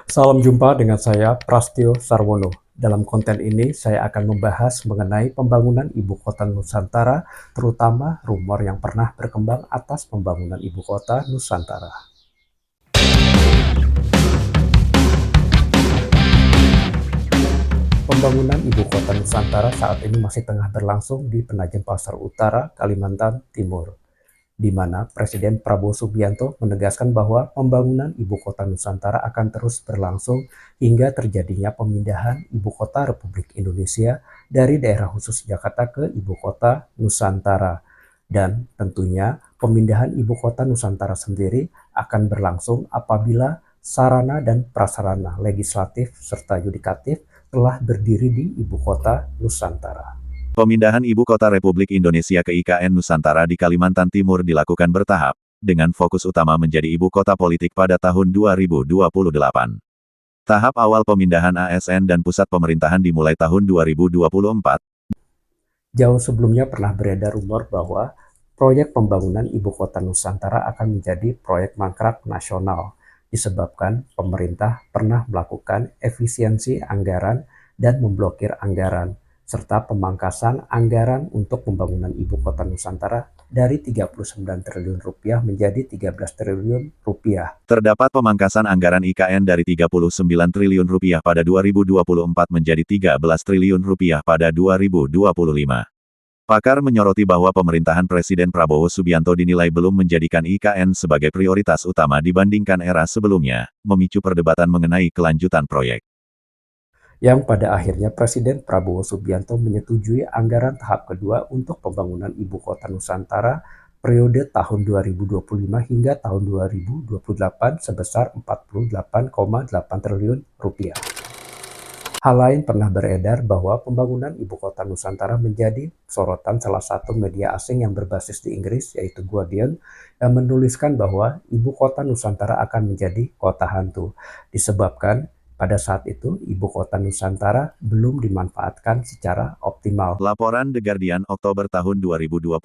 Salam jumpa dengan saya Prastio Sarwono. Dalam konten ini saya akan membahas mengenai pembangunan ibu kota Nusantara, terutama rumor yang pernah berkembang atas pembangunan ibu kota Nusantara. Pembangunan ibu kota Nusantara saat ini masih tengah berlangsung di Penajam Pasar Utara, Kalimantan Timur, di mana Presiden Prabowo Subianto menegaskan bahwa pembangunan ibu kota Nusantara akan terus berlangsung hingga terjadinya pemindahan ibu kota Republik Indonesia dari daerah khusus Jakarta ke ibu kota Nusantara. Dan tentunya pemindahan ibu kota Nusantara sendiri akan berlangsung apabila sarana dan prasarana legislatif serta yudikatif telah berdiri di ibu kota Nusantara. Pemindahan Ibu Kota Republik Indonesia ke IKN Nusantara di Kalimantan Timur dilakukan bertahap, dengan fokus utama menjadi ibu kota politik pada tahun 2028. Tahap awal pemindahan ASN dan pusat pemerintahan dimulai tahun 2024. Jauh sebelumnya pernah beredar rumor bahwa proyek pembangunan ibu kota Nusantara akan menjadi proyek mangkrak nasional, disebabkan pemerintah pernah melakukan efisiensi anggaran dan memblokir anggaran, serta pemangkasan anggaran untuk pembangunan ibu kota Nusantara dari 39 triliun rupiah menjadi 13 triliun rupiah. Terdapat pemangkasan anggaran IKN dari 39 triliun rupiah pada 2024 menjadi 13 triliun rupiah pada 2025. Pakar menyoroti bahwa pemerintahan Presiden Prabowo Subianto dinilai belum menjadikan IKN sebagai prioritas utama dibandingkan era sebelumnya, memicu perdebatan mengenai kelanjutan proyek. Yang pada akhirnya Presiden Prabowo Subianto menyetujui anggaran tahap kedua untuk pembangunan ibu kota Nusantara periode tahun 2025 hingga tahun 2028 sebesar 48,8 triliun rupiah. Hal lain pernah beredar bahwa pembangunan ibu kota Nusantara menjadi sorotan salah satu media asing yang berbasis di Inggris, yaitu Guardian, yang menuliskan bahwa ibu kota Nusantara akan menjadi kota hantu, disebabkan pada saat itu ibu kota Nusantara belum dimanfaatkan secara optimal. Laporan The Guardian Oktober tahun 2025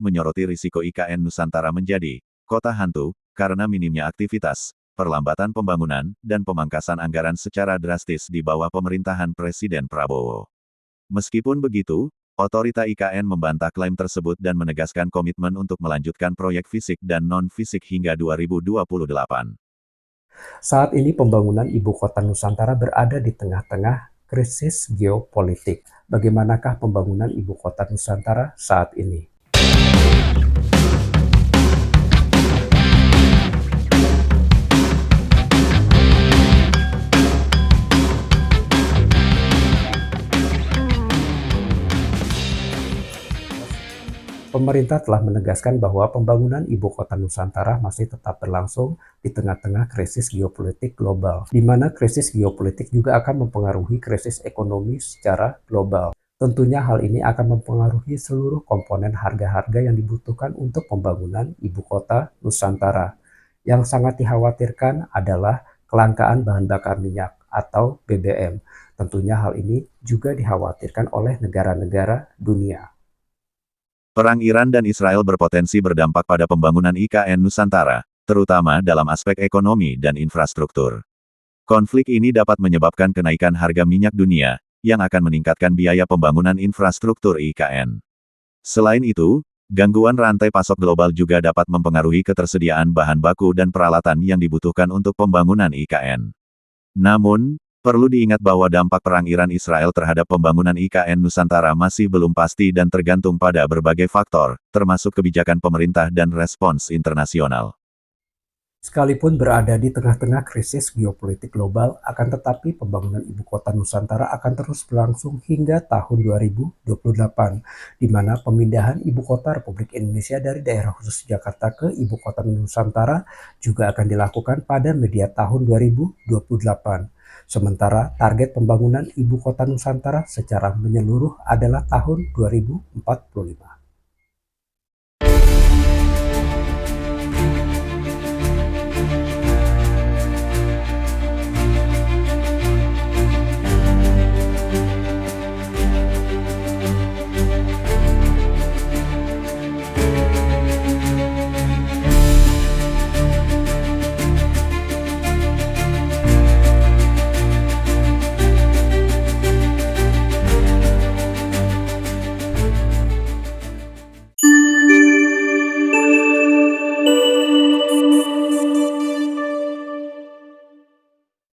menyoroti risiko IKN Nusantara menjadi kota hantu karena minimnya aktivitas, perlambatan pembangunan, dan pemangkasan anggaran secara drastis di bawah pemerintahan Presiden Prabowo. Meskipun begitu, otorita IKN membantah klaim tersebut dan menegaskan komitmen untuk melanjutkan proyek fisik dan non-fisik hingga 2028. Saat ini pembangunan ibu kota Nusantara berada di tengah-tengah krisis geopolitik. Bagaimanakah pembangunan ibu kota Nusantara saat ini? Pemerintah telah menegaskan bahwa pembangunan ibu kota Nusantara masih tetap berlangsung di tengah-tengah krisis geopolitik global, di mana krisis geopolitik juga akan mempengaruhi krisis ekonomi secara global. Tentunya hal ini akan mempengaruhi seluruh komponen harga-harga yang dibutuhkan untuk pembangunan ibu kota Nusantara. Yang sangat dikhawatirkan adalah kelangkaan bahan bakar minyak atau BBM. Tentunya hal ini juga dikhawatirkan oleh negara-negara dunia. Perang Iran dan Israel berpotensi berdampak pada pembangunan IKN Nusantara, terutama dalam aspek ekonomi dan infrastruktur. Konflik ini dapat menyebabkan kenaikan harga minyak dunia, yang akan meningkatkan biaya pembangunan infrastruktur IKN. Selain itu, gangguan rantai pasok global juga dapat mempengaruhi ketersediaan bahan baku dan peralatan yang dibutuhkan untuk pembangunan IKN. Namun, perlu diingat bahwa dampak perang Iran-Israel terhadap pembangunan IKN Nusantara masih belum pasti dan tergantung pada berbagai faktor, termasuk kebijakan pemerintah dan respons internasional. Sekalipun berada di tengah-tengah krisis geopolitik global, akan tetapi pembangunan ibu kota Nusantara akan terus berlangsung hingga tahun 2028, di mana pemindahan ibu kota Republik Indonesia dari daerah khusus Jakarta ke ibu kota Nusantara juga akan dilakukan pada media tahun 2028. Sementara target pembangunan ibu kota Nusantara secara menyeluruh adalah tahun 2045.